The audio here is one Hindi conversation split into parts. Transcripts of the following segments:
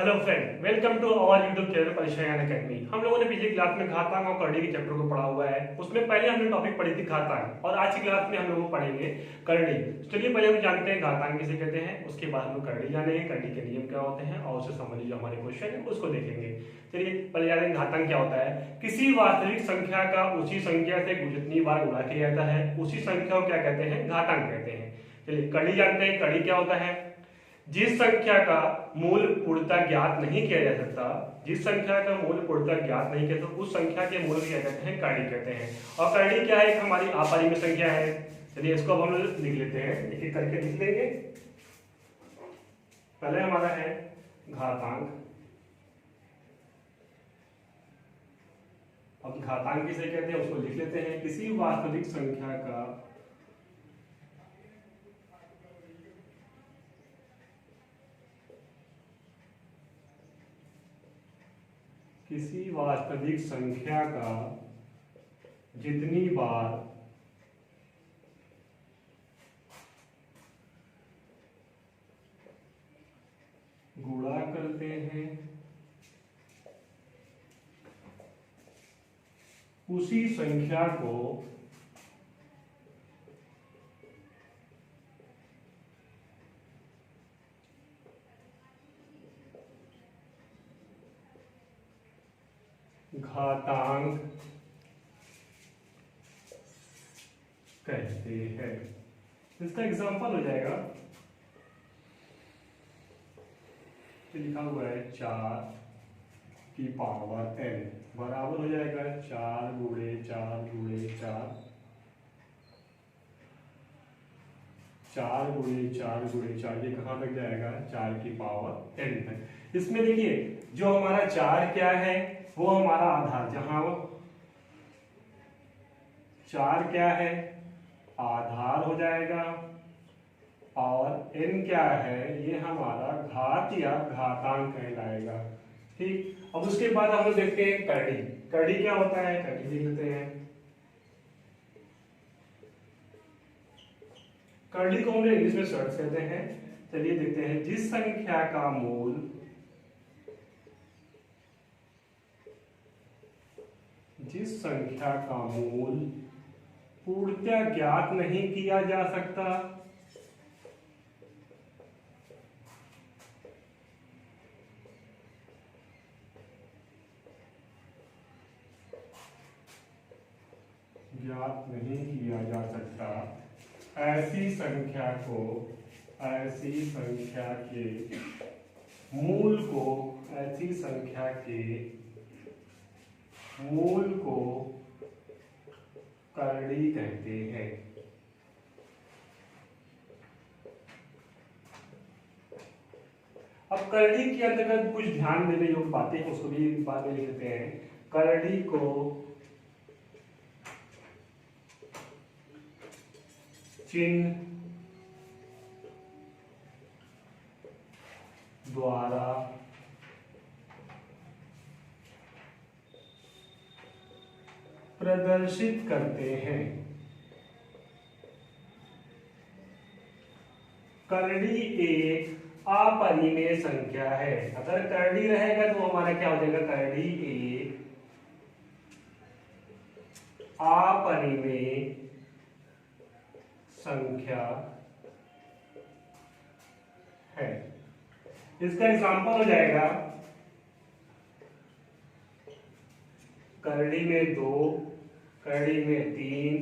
Hello friend, welcome to our YouTube channel Pareshan academy. हम लोगों ने पिछली क्लास में घातांक और करड़ी के चैप्टर को पढ़ा हुआ है। उसमें पहले हमने टॉपिक पढ़ी थी घातांक और आज की क्लास में हम लोग पढ़ेंगे करड़ी। चलिए पहले हम जानते हैं घातांक किसे कहते हैं, उसके बाद हम करड़ी जानेंगे, करड़ी के नियम क्या होते हैं और उससे संबंधित जो हमारे क्वेश्चन है उसको देखेंगे। चलिए पहले जानेंगे घातांक क्या होता है। किसी वास्तविक संख्या का उसी संख्या से जितनी बार गुणा किया जाता है उसी संख्या को क्या कहते हैं, घातांक कहते हैं। चलिए करड़ी जानते हैं। करड़ी क्या होता है, जिस संख्या का मूल पूर्णतः ज्ञात नहीं किया जा सकता, जिस संख्या का मूल पूर्णतः ज्ञात नहीं किया तो उस संख्या के मूल क्या कहते हैं, करड़ी कहते हैं। और करड़ी क्या है, एक हमारी अपरिमेय संख्या है। चलिए इसको अब हम लोग लिख लेते हैं, एक एक करके लिख लेंगे। पहले हमारा है घातांक। अब घातांक किसे कहते हैं उसको लिख लेते हैं। किसी वास्तविक संख्या का जितनी बार गुणा करते हैं उसी संख्या को घातांक कहते हैं। इसका एग्जांपल हो जाएगा, लिखा हुआ है 4 की पावर n बराबर हो जाएगा 4 गुणे 4 गुणे 4, 4 गुणे 4 गुणे 4, ये कहाँ तक जाएगा, 4 की पावर n तक। इसमें देखिए जो हमारा 4 क्या है, वो हमारा आधार, जहां 4 क्या है, आधार हो जाएगा, और n क्या है, ये हमारा घात या घातांक कहलाएगा। ठीक, अब उसके बाद हम लोग देखते हैं करड़ी। करड़ी क्या होता है, करड़ी देख लेते हैं। करड़ी को हम लोग इंग्लिश में सर्च कहते हैं। चलिए देखते हैं, जिस संख्या का मूल पूर्णतः ज्ञात नहीं किया जा सकता, ऐसी संख्या के मूल को करड़ी कहते हैं। अब करड़ी के अंतर्गत कुछ ध्यान देने योग्य बातें हैं, उसको भी बाद में लिखते हैं। करड़ी को चिन्ह द्वारा प्रदर्शित करते हैं। करड़ी एक अपरिमेय संख्या है। अगर करड़ी रहेगा तो हमारा क्या हो जाएगा, करड़ी एक अपरिमेय संख्या है। इसका एग्जांपल हो जाएगा, करड़ी में 2, करड़ी में 3,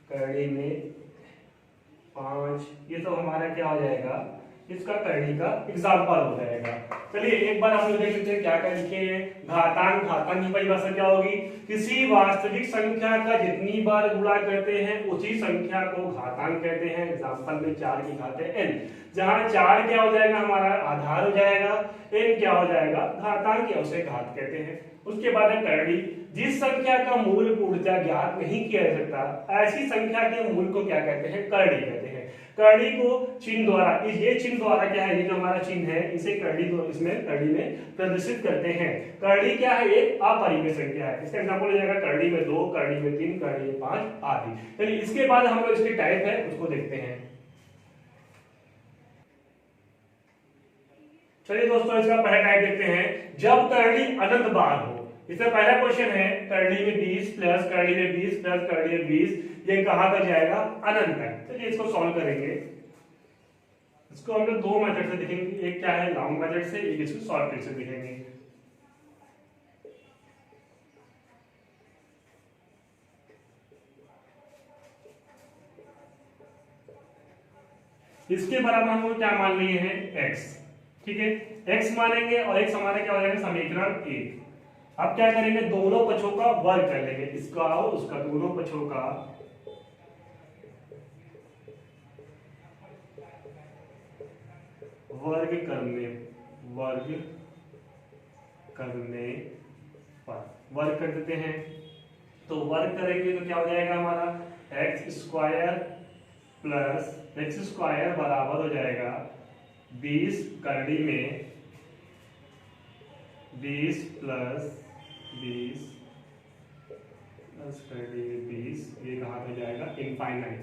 करड़ी में 5, ये तो हमारा क्या हो जाएगा, इसका करड़ी का एग्जांपल हो जाएगा। चलिए एक बार हम लोग देख लेते हैं क्या क्या लिखे हैं। घातांक, घातांक की परिभाषा क्या होगी, किसी वास्तविक संख्या का जितनी बार गुणा करते हैं उसी संख्या को घातांक कहते हैं। एग्जांपल में 4 की घात है n, जहां 4 क्या हो जाएगा, हमारा आधार हो जाएगा, n क्या हो जाएगा, घातांक, या उसे घात कहते हैं। उसके बाद है करड़ी, जिस संख्या का मूल पूर्णतः ज्ञात नहीं किया जा सकता, ऐसी संख्या के मूल को क्या कहते हैं, करड़ी कहते हैं। करड़ी को चिन्ह द्वारा, ये चिन्ह द्वारा क्या है, ये जो हमारा चिन्ह है इसे करड़ी इसमें करड़ी में प्रदर्शित करते हैं। करड़ी क्या है, एक अपरिमेय संख्या है। इसका एग्जांपल हो जाएगा करड़ी में 2, करड़ी में 3, करड़ी में 5 आदि। चलिए इसके बाद हम लोग इसके टाइप है उसको देखते हैं। चलिए दोस्तों इसका पहला टाइप देखते हैं, जब करली अनंत बार हो। इसमें पहला क्वेश्चन है करली में 20 प्लस करली में 20 प्लस करली में 20, ये कहां तक जाएगा? अनंत तक। चलिए इसको सॉल्व करेंगे। इसको हम लोग दो मेथड से देखेंगे, एक क्या है लॉन्ग मेथड से, एक इसको शॉर्ट ट्रिक से देखेंगे। इसके बराबर हम लोग क्या मान लिए हैं? x। ठीक है, x मानेंगे और x हमारा क्या हो जाएगा? समीकरण 1। अब क्या करेंगे? दोनों पक्षों का वर्ग कर लेंगे, इसका और उसका, दोनों पक्षों का वर्ग करने पर वर्ग कर देते हैं। तो वर्ग करेंगे तो क्या हो जाएगा हमारा? X square plus x square बराबर हो जाएगा 20 करड़ी में 20 प्लस 20 प्लस करड़ी में 20, ये कहाँ पे जाएगा? इनफाइनाइट।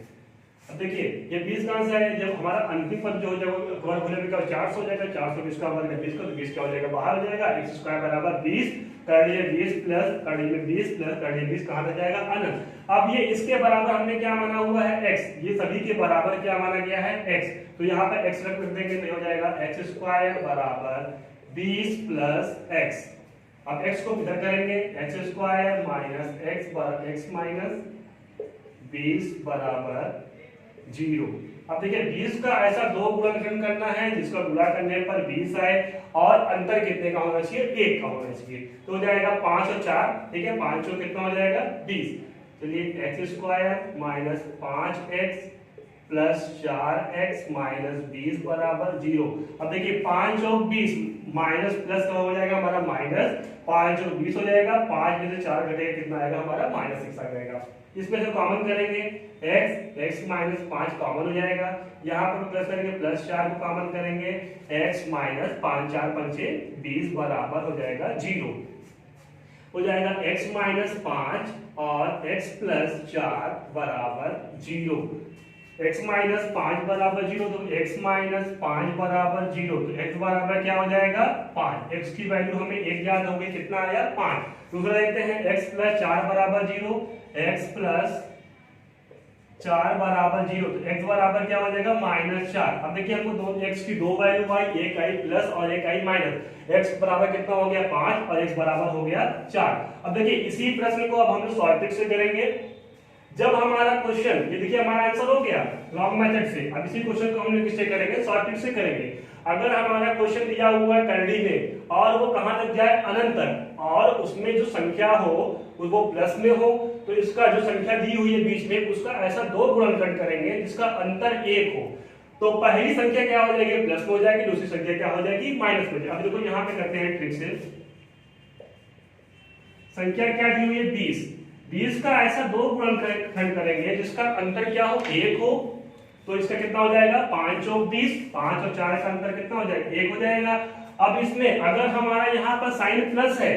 अब देखिए ये 20 कहां से है? जब हमारा अंतिम पद जो हो जाएगा वर्ग होने पे 400 हो जाएगा, 420 का वर्ग है 20 का, तो 20 क्या हो जाएगा? बाहर हो जाएगा। एक्स स्क्वायर बराबर 20 करड़ी में 20 प्लस करड़ी में 20 प्लस करड़ी में 20 कहां तक जाएगा? अनंत। अब ये इसके बराबर हमने क्या माना हुआ है? x। ये सभी के बराबर क्या माना गया है? x। तो यहाँ पे x रख देंगे तो हो जाएगा एक्स स्क्वायर बराबर 20 प्लस x। अब x को किधर करेंगे? X square minus x minus 20 बराबर 0। अब देखिए 20 का ऐसा दो गुणनखंड करना है जिसका गुणा करने पर 20 आए और अंतर कितने का होना चाहिए? 1 का होना चाहिए। तो हो जाएगा 5 और 4, ठीक है, 5 और कितना हो जाएगा? 20। चलिए x square minus 5x plus 4x minus 20 बराबर 0। अब देखिए 5 और 20 माइनस प्लस का हो जाएगा हमारा माइनस, 5 और 20 हो जाएगा, 5 में से 4 घटेगा कितना आएगा हमारा? -6 आ जाएगा। इसमें से कॉमन करेंगे x माइनस 5 कॉमन हो जाएगा, यहाँ पर प्लस करेंगे प्लस 4 को कॉमन करेंगे, x माइनस 5 4 पंचे 20 बराबर हो जाएगा 0। हो जाएगा x माइनस 5 और x प्लस 4 बराबर 0। x माइनस 5 बराबर 0, तो x माइनस 5 बराबर 0, तो x बराबर क्या हो जाएगा? 5। x की वैल्यू हमें 1 याद हो गई, कितना आया? 5। दूसरा देखते हैं x प्लस 4 बराबर 0, x प्लस 4 बराबर 0, तो x बराबर क्या हो जाएगा? -4। अब देखिए हमको x की दो वैल्यू आई, एक आई प्लस और एक आई माइनस। x बराबर कितना हो गया? 5 और x बराबर हो गया 4। अब देखिए इसी प्रश्न को अब हम लोग शॉर्ट ट्रिक से करेंगे। जब हमारा क्वेश्चन, ये देखिए हमारा आंसर हो गया लॉन्ग मेथड से। अब इसी क्वेश्चन को हम लोग किससे करेंगे? शॉर्ट ट्रिक से करेंगे। अगर हमारा क्वेश्चन दिया हुआ है करड़ी में और वो कहां तक जाए? अनंत तक, और उसमें जो संख्या हो वो प्लस में हो, तो इसका जो संख्या दी हुई है बीच में उसका ऐसा दो गुणनखंड करेंगे जिसका अंतर 1 हो। तो पहली संख्या क्या हो जाएगी? प्लस में हो जाएगी, दूसरी संख्या क्या हो जाएगी? माइनस में। अब देखो यहाँ पे करते हैं ट्रिक से। संख्या क्या दी हुई है? 20। 20 का ऐसा दो गुणनखंड करेंगे जिसका अंतर क्या हो? 1 हो। तो इसका कितना हो जाएगा? 5 और 20, 5 और 4 का अंतर कितना हो जाएगा? 1 हो जाएगा। अब इसमें अगर हमारा यहाँ पर साइन प्लस है,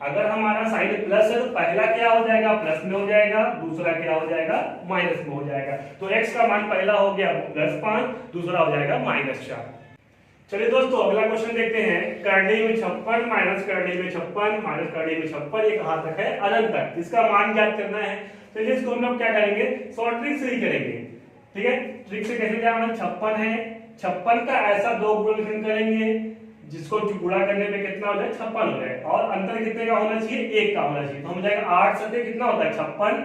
अगर हमारा साइन प्लस है तो पहला क्या हो जाएगा? प्लस में हो जाएगा, दूसरा क्या हो जाएगा? माइनस में हो जाएगा। तो x का मान पहला हो गया +5, दूसरा हो जाएगा -4। चलिए दोस्तों अगला क्वेश्चन देखते हैं। करड़ी में 56 माइनस करड़ी में 56 माइनस करड़ी में 56, ये कहां तक है? अनंत तक। इसका मान ज्ञात करना है। चलिए इसको हम लोग क्या करेंगे? शॉर्ट ट्रिक से ही करेंगे, ठीक है। ट्रिक से कैसे क्या? 56 है, 56 का ऐसा दो गुणनखंड करेंगे जिसको गुणा करने पे कितना हो जाए? 56 हो जाए, और अंतर कितने का होना चाहिए? 1 का होना चाहिए। तो हो जाएगा 8 सत्ते कितना होता है? 56,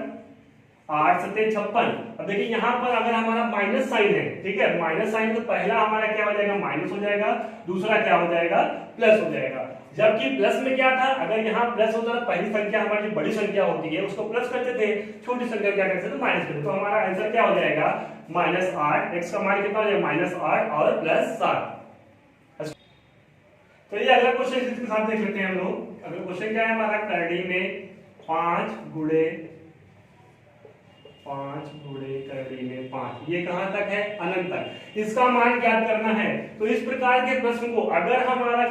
8 सत्ते 56। अब देखिए यहाँ पर अगर हमारा माइनस साइन है, ठीक है, माइनस साइन, तो पहला हमारा क्या हो जाएगा? माइनस हो जाएगा, दूसरा क्या हो जाएगा? प्लस हो जाएगा। जबकि प्लस में क्या था? अगर यहाँ प्लस होता तो पहली संख्या हमारी जो बड़ी संख्या होती है उसको प्लस करते थे, छोटी संख्या क्या करते थे? माइनस करते। तो हमारा आंसर क्या हो जाएगा? -8। x का मान कितना हो जाएगा? -8 और +7। चलिए अगला क्वेश्चन इसके साथ देख लेते हैं हम लोग। अगला क्वेश्चन क्या है हमारा? करड़ी में 5 गुणे करड़ी में 5, ये कहां तक है? अनंत तक। इसका मान ज्ञात करना है। तो इस प्रकार के प्रश्न को अगर हमारा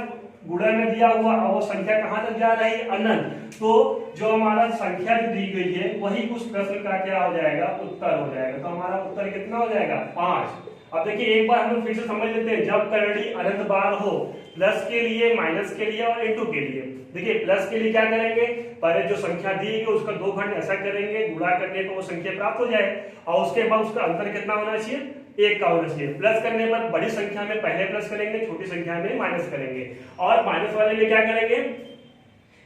गुणा में दिया हुआ और वो संख्या कहां तक जा रही है? अनंत, तो जो हमारा संख्या जो दी गई है वही उस प्रश्न का क्या हो जाएगा? उत्तर हो जाएगा। तो हमारा उत्तर कितना हो जाएगा? 5। अब देखिए एक बार हम लोग फिर से समझ लेते हैं, जब करड़ी अनंत बार हो, प्लस के लिए, माइनस के लिए और इनटू के लिए। देखिए प्लस के लिए क्या करेंगे, पहले जो संख्या दी है उसका दो खंड ऐसा करेंगे, गुणा करने पर वो संख्या प्राप्त हो जाए, और उसके बाद उसका अंतर कितना होना चाहिए, एक का होना चाहिए। प्लस करने पर बड़ी संख्या में पहले प्लस करेंगे, छोटी संख्या में माइनस करेंगे, और माइनस वाले में क्या करेंगे,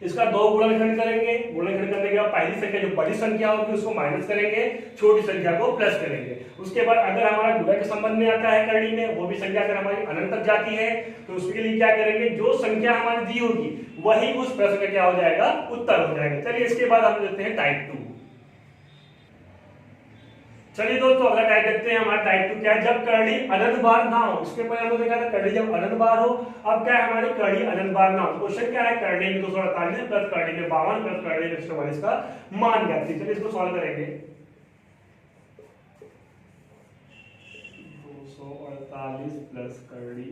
इसका दो गुणनखंड करेंगे, गुणनखंड करने के बाद पहली संख्या जो बड़ी संख्या होगी उसको माइनस करेंगे, छोटी संख्या को प्लस करेंगे। उसके बाद अगर हमारा गुणा के संबंध में आता है करड़ी में, वो भी संख्या अगर हमारी अनंत तक जाती है तो उसके लिए क्या करेंगे, जो संख्या हमारी दी होगी वही उस प्रश्न का क्या हो जाएगा, उत्तर हो जाएगा। चलिए इसके बाद हम लेते हैं टाइप 2। चलिए दोस्तों अगला टाइप देखते हैं, हमारा टाइप 2 क्या है, जब करड़ी अनंत बार ना हो। इसके पहले हमने देखा था करड़ी जब अनंत बार हो, अब क्या है हमारी करड़ी अनंत बार ना हो। क्वेश्चन क्या है, करड़ी में 248 प्लस करड़ी में 52 प्लस करड़ी में 144 का मान ज्ञात कीजिए। चलिए इसको सॉल्व करेंगे। 248 प्लस करड़ी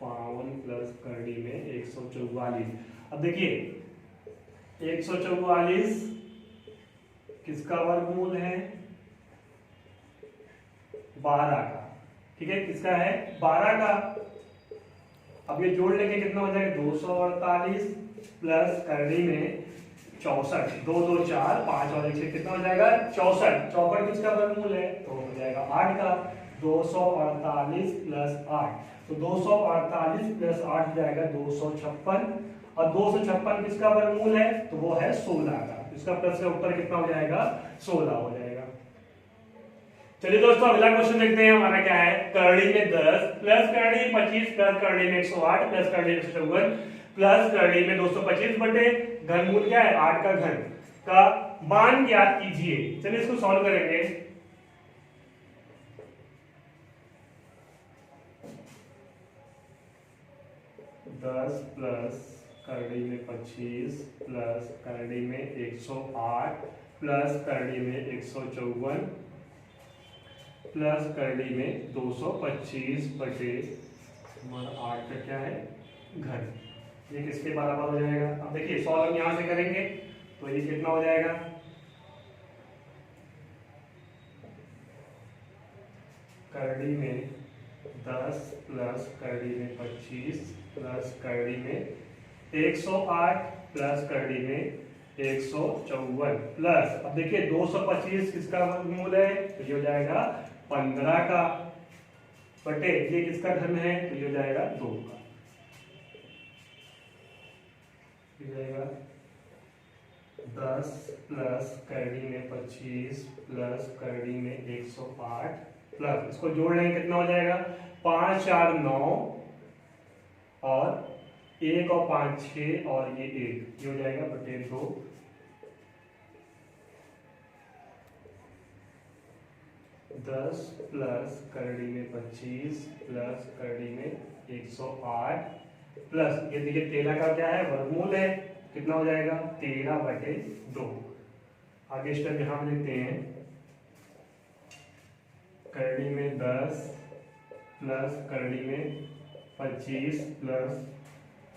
52 प्लस करड़ी में 144। अब देखिए 144 किसका वर्गमूल है, 12 का, ठीक है, किसका है, 12 का। अब ये जोड़ लेंगे कितना हो जाएगा, 248 प्लस करड़ी में 64, 2 2 4 5 और 1 से कितना हो जाएगा, 64। 64 किसका वर्गमूल है, तो हो जाएगा 8 का। 248 प्लस 8, तो 248 प्लस 8 हो जाएगा 256, और 256 किसका वर्गमूल है, तो वो है 16 का। इसका प्लस का उत्तर कितना हो जाएगा, 16 हो जाएगा। चलिए दोस्तों अगला क्वेश्चन देखते हैं, हमारा क्या है, करड़ी में 10 प्लस करड़ी 25 प्लस करड़ी में 108 प्लस करड़ी में 154 प्लस करड़ी में 225 बटे घनमूल क्या है 8 का घन का मान ज्ञात कीजिए। चलिए इसको सॉल्व करेंगे। दस प्लस करड़ी में 25 प्लस करड़ी में 108 प्लस करड़ी में 154 प्लस करड़ी में 225 बटे 8 का क्या है घन, ये किसके बराबर हो जाएगा। अब देखिए सॉल्व हम यहां से करेंगे तो ये कितना हो जाएगा, करड़ी में 10 प्लस करड़ी में 25 प्लस करड़ी में 108 प्लस करड़ी में 154 प्लस, अब देखिए 225 किसका वर्गमूल है, तो ये हो जाएगा 15 का, बटे ये किसका घन है, तो ये हो जाएगा 2 का, ये जाएगा 10 प्लस करड़ी में 25 प्लस करड़ी में 108 प्लस, इसको जोड़ लेंगे कितना हो जाएगा, 5 4 9 और 1 और 5 6 और ये 1, ये हो जाएगा बटे 2। 10 प्लस करड़ी में 25 प्लस करड़ी में 108 प्लस ये देखिए 13 का क्या है वर्गमूल है, कितना हो जाएगा 13 बटे 2। आगे स्टेप यहां लिखते हैं, करड़ी में 10 प्लस करड़ी में 25 प्लस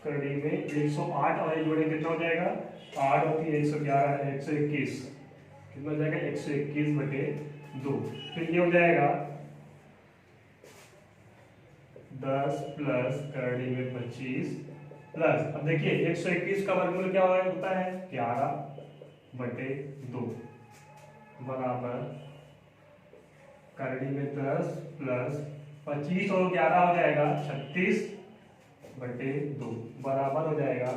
करड़ी में 108 और ये जोड़े कितना हो जाएगा 8 और 3 111 121, कितना हो जाएगा 121 बटे 2। फिर ये हो जाएगा 10 प्लस करड़ी में 25 प्लस, अब देखिए 121 का वर्गमूल क्या होता है 11 बटे 2 बराबर करड़ी में 10 प्लस 25 और 11 हो जाएगा 36 बटे 2 बराबर हो जाएगा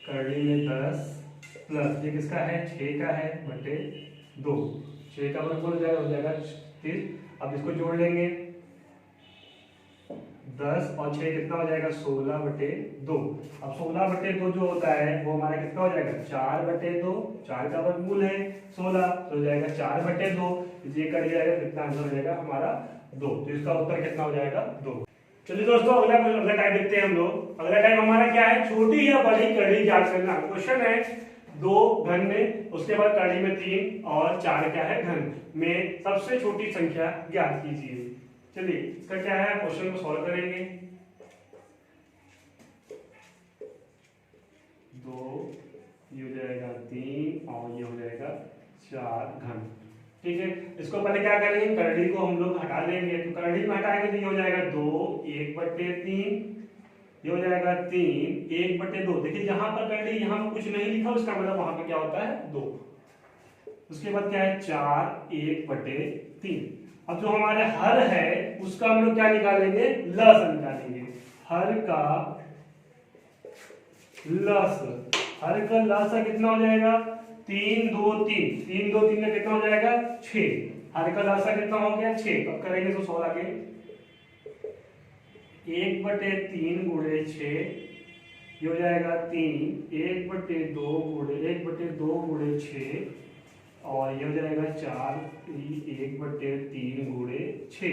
करड़ी में 10 प्लस ये किसका है 6 का है बटे 2, 6 का वर्गमूल हो जाएगा 30। अब इसको जोड़ लेंगे 10 और 6 कितना हो जाएगा 16 बटे 2। अब 16 बटे 2 जो होता है वो हमारा कितना हो जाएगा 4 बटे 2, 4 का वर्गमूल है 16 तो हो जाएगा 4 बटे 2, ये कट जाएगा, कितना आंसर हो जाएगा हमारा 2। तो इसका उत्तर कितना हो जाएगा 2। चलिए दोस्तों अगला टाइप देखते हैं हम लोग। अगला टाइप हमारा क्या है, छोटी या बड़ी करड़ी ज्ञात करना। क्वेश्चन है 2 घन में, उसके बाद करड़ी में 3 और 4 क्या है घन में सबसे छोटी संख्या ज्ञात कीजिए। चलिए इसका क्या है, क्वेश्चन को सॉल्व करेंगे। 2 ये हो जाएगा 3 और ये हो जाएगा 4 घन, ठीक है, इसको पहले क्या करेंगे, करड़ी को हम लोग हटा लेंगे। तो करड़ी में हटाएंगे तो ये हो जाएगा 2 1/3, ये हो जाएगा 3 1/2। देखिए यहाँ पर करड़ी, यहाँ कुछ नहीं लिखा, उसका मतलब वहां पे क्या होता है 2। उसके बाद क्या है 4 1/3। अब जो हमारे हर है उसका हम लोग क्या निकालेंगे, लस निकालेंगे। हर का लस, हर का लस कितना हो जाएगा 3 2 3, 3 2 3 में कितना हो जाएगा 6। हर का लस कितना हो गया 6। अब करेंगे तो 16 के 1/3 गुणे 6, ये हो जाएगा 3 1/2 गुणे 6, और ये हो जाएगा 4 1/3 गुणे 6,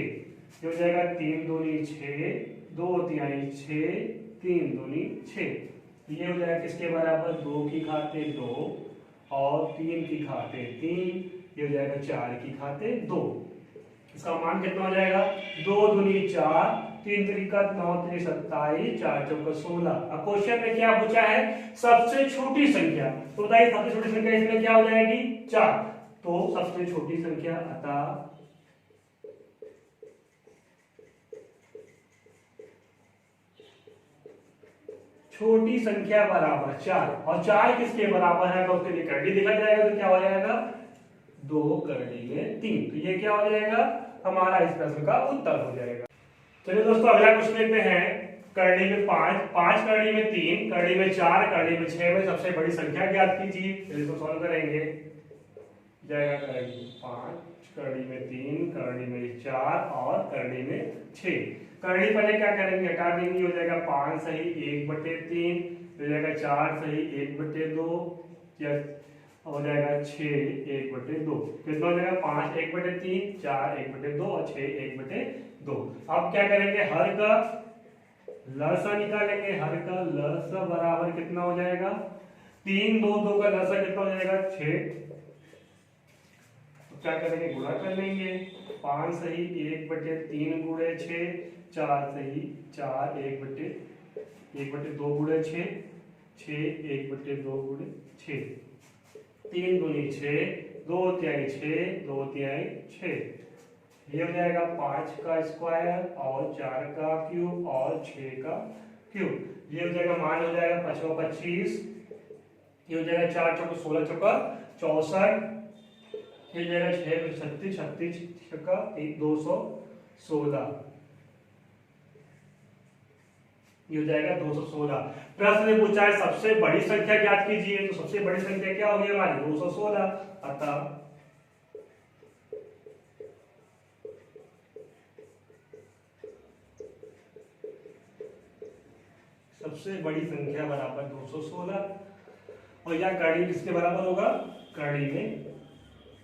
ये हो जाएगा 3 दूनी 6, 2 तिहाई 6, 3 दूनी 6। ये हो जाएगा किसके बराबर, 2 की खाते 2 और 3 की खाते 3, ये हो जाएगा 4 की खाते 2। इसका मान कितना हो जाएगा 2 दूनी 4, 3 त्रिका 9 3 27, 4 चौका 16। अब क्वेश्चन में क्या पूछा है, सबसे छोटी संख्या। तो बताइए सबसे छोटी संख्या इसमें क्या हो जाएगी 4। तो सबसे छोटी संख्या अतः छोटी संख्या बराबर 4, और 4 किसके बराबर है तो उसके लिए करड़ी लिखा जाएगा। तो क्या हो जाएगा 2 करड़ी में 3। तो ये क्या हो जाएगा, हमारा इस प्रश्न का उत्तर हो जाएगा। चलिए दोस्तों अगला क्वेश्चन देखते हैं। करड़ी में 5, 5 करड़ी में 3, करड़ी में 4, करड़ी में 6 में सबसे बड़ी संख्या ज्ञात कीजिए। इसको सॉल्व करेंगे। जाएगा करड़ी में 5, करड़ी में 3, करड़ी में 4 और करड़ी में 6। करड़ी पहले क्या करेंगे, हटा देंगे। हो जाएगा 5 सही 1/3, हो जाएगा 4 सही 1/2, या हो जाएगा 6 1/2। कितना हो जाएगा 5 1/3, 4 1/2 और 6 1/2। अब क्या करेंगे, हर का लसा निकालेंगे। हर का लसा बराबर कितना हो जाएगा 3 2 2 का लसा कितना हो जाएगा 6। क्या करेंगे, गुणा कर लेंगे। 5 सही 1/3 गुणे 6, 4 सही 4 1/2 गुणे 6, 6 1/2 गुणे 6, 3 दूनी 6, 2 तिहाई 6, 2 तिहाई 6। ये हो जाएगा 5 का स्क्वायर और 4 का क्यूब और 6 का क्यूब। ये हो जाएगा मान हो जाएगा 5 25, ये हो जाएगा 4 चौका 16 चौका 64, ये हो जाएगा 6 36 36 का 216, ये हो जाएगा 216। प्रश्न में पूछा है सबसे बड़ी संख्या ज्ञात कीजिए। तो सबसे बड़ी संख्या क्या होगी हमारी 216। अतः सबसे बड़ी संख्या बराबर 216, और यह करड़ी किसके बराबर होगा, करड़ी में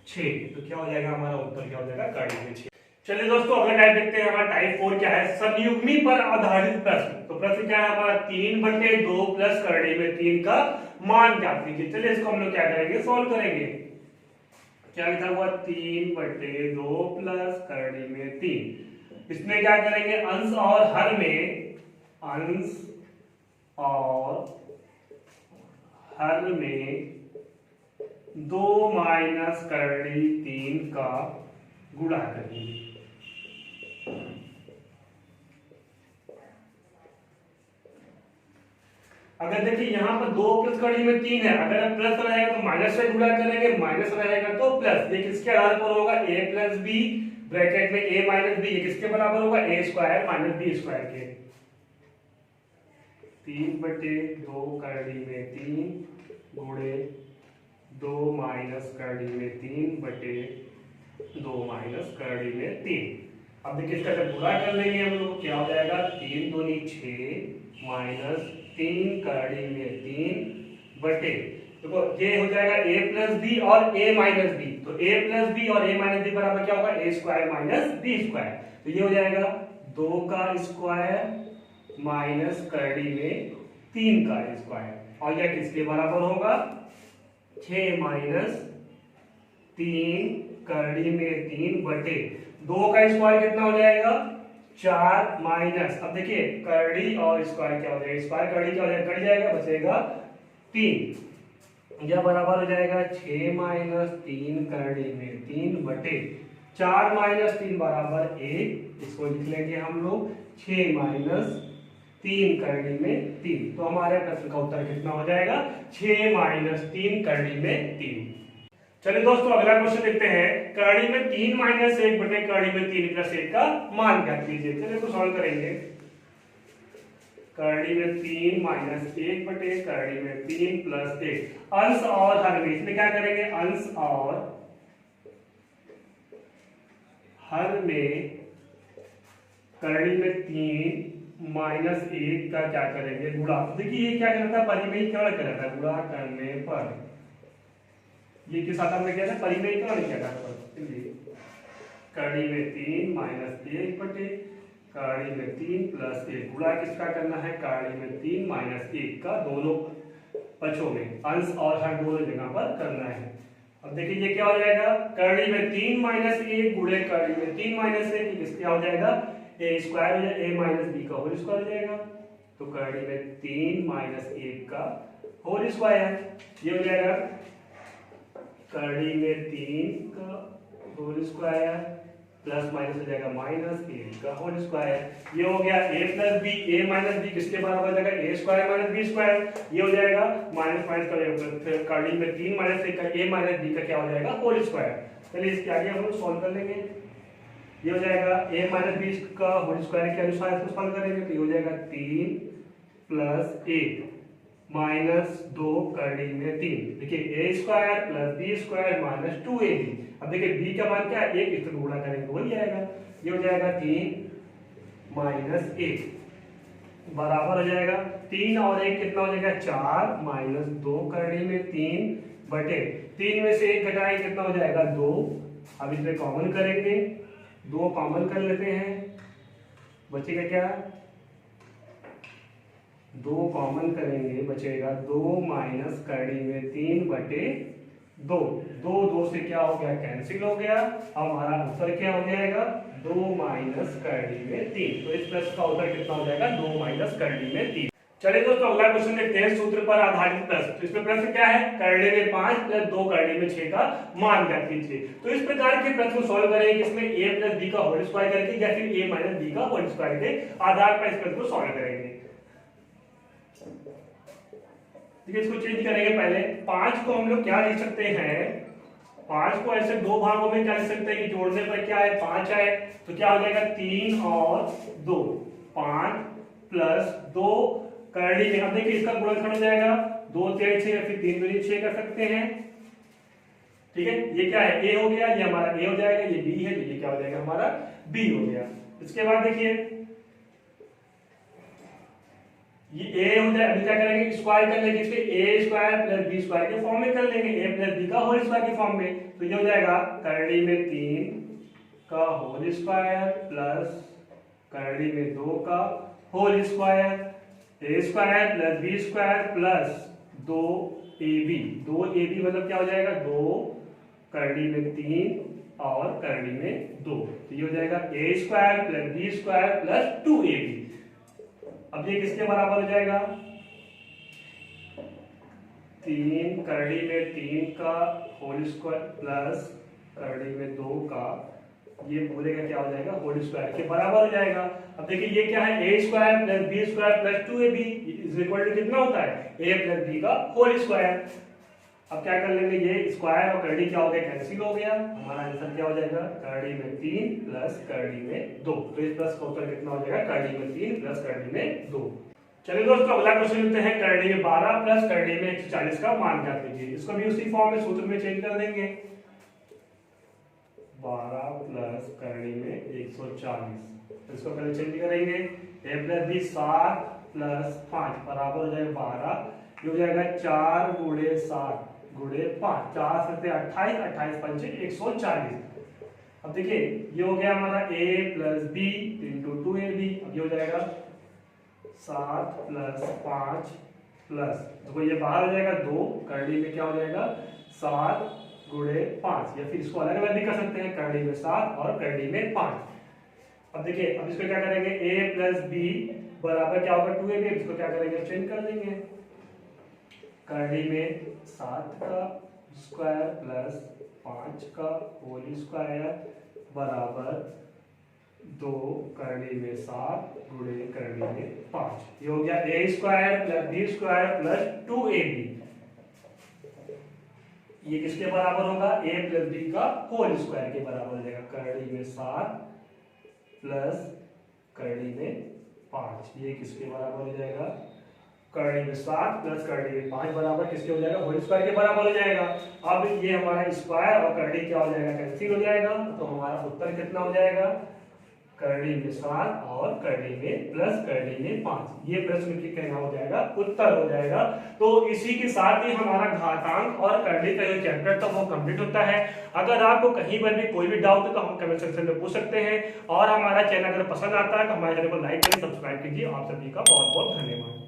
6। तो क्या हो जाएगा हमारा उत्तर, क्या हो जाएगा करड़ी में 6। चलिए दोस्तों अगला टाइप देखते हैं। हमारा टाइप 4 क्या है, संयुग्मी पर आधारित प्रश्न। तो प्रश्न क्या है हमारा 3/2 प्लस करड़ी में 3 का मान ज्ञात कीजिए। चलिए इसको हम लोग क्या करेंगे, सॉल्व करेंगे। क्या लिखा हुआ 3/2 प्लस करड़ी में 3। इसमें क्या करेंगे, अंश और हर में, अंश और हर में 2 माइनस करड़ी 3 का गुणा करेंगे। अगर देखिए यहाँ पर 2 प्लस करड़ी में 3 है, अगर प्लस रहेगा तो माइनस से गुणा करेंगे, माइनस रहेगा तो प्लस। ये किसके आधार पर होगा, a प्लस बी ब्रैकेट में a माइनस बी, ये किसके बराबर होगा a square minus B square के। 3/2 करड़ी में 3 गुणे 2 माइनस करड़ी में 3/2 माइनस करड़ी में 3। अब देखिए इसका जब गुणा कर लेंगे हम लोग, क्या हो जाएगा 3 दूनी 6 माइनस 3 करड़ी में 3 बटे, देखो ये हो जाएगा a प्लस बी और a माइनस बी। तो a प्लस बी और a माइनस बी बराबर क्या होगा, a square minus B square. तो ये हो जाएगा 2 का स्क्वायर माइनस करड़ी में 3 का स्क्वायर, और यह किसके बराबर होगा 6 माइनस 3 करड़ी में 3 बटे 2 का स्क्वायर कितना हो जाएगा 4 माइनस, अब देखिए करड़ी और स्क्वायर क्या हो जाएगा, स्क्वायर करड़ी क्या हो जाएगा, कट जाएगा, बचेगा 3। यह बराबर हो जाएगा 6 माइनस 3 करड़ी में 3 बटे 4 माइनस 3 बराबर 1। इसको लिख लेंगे हम लोग 6 माइनस 3 करड़ी में 3। तो हमारे प्रश्न का उत्तर कितना हो जाएगा? 6 माइनस 3 करड़ी में 3। चलिए दोस्तों अगला क्वेश्चन देखते हैं। करड़ी में 3 माइनस 1 बटे करड़ी में 3 प्लस 1 का मान ज्ञात कीजिए। चलिए तो सॉल्व करेंगे। करड़ी में 3 माइनस 1 बटे करड़ी में 3 प्लस 1, अंश और हर में इसमें क्या करेंगे? अंश और हर में करड़ी में 3 माइनस 1 का क्या करेंगे? गुणा। देखिए ये क्या करता है? परिमेय क्या करता है? गुणा करने पर ये किस आकार में किया था? परिमेय क्या किया था? करड़ी में 3 माइनस 1 बटे करड़ी में 3 प्लस 1, गुणा किसका करना है? करड़ी में 3 माइनस 1 का दोनों पक्षों में अंश और हर दोनों जगह पर करना है। अब देखिए ये क्या हो जाएगा? करड़ी में 3 माइनस 1 गुणे करड़ी में 3 माइनस 1, किस क्या हो जाएगा? ए स्क्वायर हो जाएगा, ए माइनस बी का होल स्क्वायर हो जाएगा। तो करड़ी में 3 माइनस 1 का होल स्क्वायर, ये हो जाएगा करड़ी में 3 का होल स्क्वायर प्लस माइनस हो जाएगा माइनस 1 का होल स्क्वायर। ये हो गया a plus B, A minus B किसके बराबर हो जाएगा? A square minus B square. ये हो जाएगा माइनस माइनस का जाएगा, करड़ी में 3 माइनस 1 का ए माइनस बी का क्या हो जाएगा? Whole square. चलिए इसके आगे हम लोग सॉल्व कर लेंगे। ये हो जाएगा a माइनस बी का होल स्क्वायर के अनुसार इसको सॉल्व करेंगे तो ये हो जाएगा 3 प्लस 1 माइनस 2 करड़ी में 3। देखिए a square plus B square minus 2ab। अब देखिए b का मान क्या है? 1, इसको गुणा करेंगे तो वही आएगा। ये हो जाएगा 3 माइनस 1 बराबर हो जाएगा 3 और 1 कितना हो जाएगा? 4 माइनस 2 करड़ी में 3 बटे 3 में से 1 घटाएं कितना हो जाएगा? 2। अब इसमें कॉमन करेंगे, 2 कॉमन कर लेते हैं, बचेगा क्या? 2 कॉमन करेंगे, बचेगा 2 माइनस करड़ी में 3 बटे 2। 2 से क्या हो गया? कैंसिल हो गया। अब हमारा उत्तर क्या हो जाएगा? 2 माइनस करड़ी में 3। तो इस प्रश्न का उत्तर कितना हो जाएगा? 2 माइनस करड़ी में 3। चलिए दोस्तों अगला क्वेश्चन देखते हैं। सूत्र पर आधारित प्रश्न। तो इसमें प्रश्न क्या है? करड़ी में 5 प्लस 2 करड़ी में 6 का मान ज्ञात कीजिए। तो इस प्रकार के प्रश्न को सॉल्व करेंगे इसमें a प्लस b का होल स्क्वायर करके या फिर a माइनस b का होल स्क्वायर के आधार पर इस प्रश्न को सॉल्व करेंगे। देखिए इसको चेंज करेंगे। पहले 5 को हम लोग क्या लिख सकते हैं? 5 को ऐसे दो भागों में क्या लिख सकते हैं कि जोड़ने पर क्या है? 5 है। तो क्या हो जाएगा? 3 और 2, 5 प्लस 2 करड़ी में। अब देखिए इसका गुणनखंड हो जाएगा 2 3 6 या फिर 3 दूनी 6 कर सकते हैं। ठीक है, ये क्या है? a हो गया, ये हमारा a हो जाएगा, ये b है, तो ये क्या हो जाएगा? हमारा b हो गया। इसके बाद देखिए ये a हो जाए। अभी क्या करेंगे? स्क्वायर कर लेंगे इसके, a square plus b square के फॉर्म में कर लेंगे, a प्लस b का होल स्क्वायर के फॉर्म में। तो ये हो जाएगा करड़ी में 3 का होल स्क्वायर प्लस करड़ी में 2 का whole square, a square plus b square plus 2ab। 2ab मतलब क्या हो जाएगा? 2 करड़ी में 3 और करड़ी में 2। तो ये हो जाएगा a square plus b square plus 2ab। अब ये किसके बराबर हो जाएगा? 3 करड़ी में 3 का होल स्क्वायर प्लस करड़ी में 2 का, ये पूरे का क्या हो जाएगा? होल स्क्वायर के बराबर हो जाएगा। अब देखिए ये क्या है? a square plus b square plus 2ab is equal to कितना होता है? a प्लस b का होल स्क्वायर। अब क्या कर लेंगे? ये स्क्वायर और करड़ी क्या हो गया? कैंसिल हो गया। हमारा आंसर क्या हो जाएगा? करड़ी में 3 प्लस करड़ी में 2। तो इस प्लस का उत्तर कितना हो जाएगा? करड़ी में 3 प्लस करड़ी में 2। चलिए दोस्तों अगला क्वेश्चन लेते हैं। करड़ी में 12 प्लस करड़ी में 140 का मान ज्ञात कीजिए। इसको भी उसी फॉर्म में सूत्र में चेंज कर देंगे। 12 प्लस करड़ी में 140, इसको पहले चेंज करेंगे। a प्लस b 7 प्लस 5 बराबर हो जाएगा 12। ये हो जाएगा 4 गुणे 7 गुणे 5, 4 सकते 28, 28 पंचे 140। अब देखिए ये हो गया हमारा a plus b into 2ab। अब ये हो जाएगा 7 प्लस 5 प्लस, देखो ये बाहर हो जाएगा 2, करड़ी में क्या हो जाएगा? 7 गुणे 5, या फिर इसको अलग अलग भी कर सकते हैं, करड़ी में 7 और करड़ी में 5। अब देखिए अब इसको क्या करेंगे? a प्लस b बराबर क्या होगा? 2ab। इसको क्या करेंगे? चेंज कर देंगे। करड़ी में 7 का स्क्वायर प्लस 5 का होल स्क्वायर बराबर 2 करड़ी में 7 गुणे करड़ी में 5। ये हो गया a square plus b square plus 2ab। ये किसके बराबर होगा? a प्लस b का होल स्क्वायर के बराबर हो जाएगा। करड़ी में 7 प्लस करड़ी में 5, ये किसके बराबर हो जाएगा? करड़ी में 7 प्लस करड़ी में 5 बराबर किसके हो जाएगा? होल स्क्वायर के बराबर हो जाएगा। अब ये हमारा स्क्वायर और करड़ी क्या हो जाएगा? कैंसिल हो जाएगा। तो हमारा उत्तर कितना हो जाएगा? करड़ी में 7 और करड़ी में प्लस करड़ी में 5। ये प्रश्न की कहना हो जाएगा उत्तर हो जाएगा। तो इसी के साथ ही हमारा घातांक और करड़ी का जो चैप्टर था वो कंप्लीट होता है। अगर आपको कहीं पर भी कोई भी डाउट है तो हम कमेंट सेक्शन में पूछ सकते हैं। और हमारा चैनल अगर पसंद आता है तो हमारे चैनल को लाइक करें, सब्सक्राइब कीजिए। आप सभी का बहुत बहुत धन्यवाद।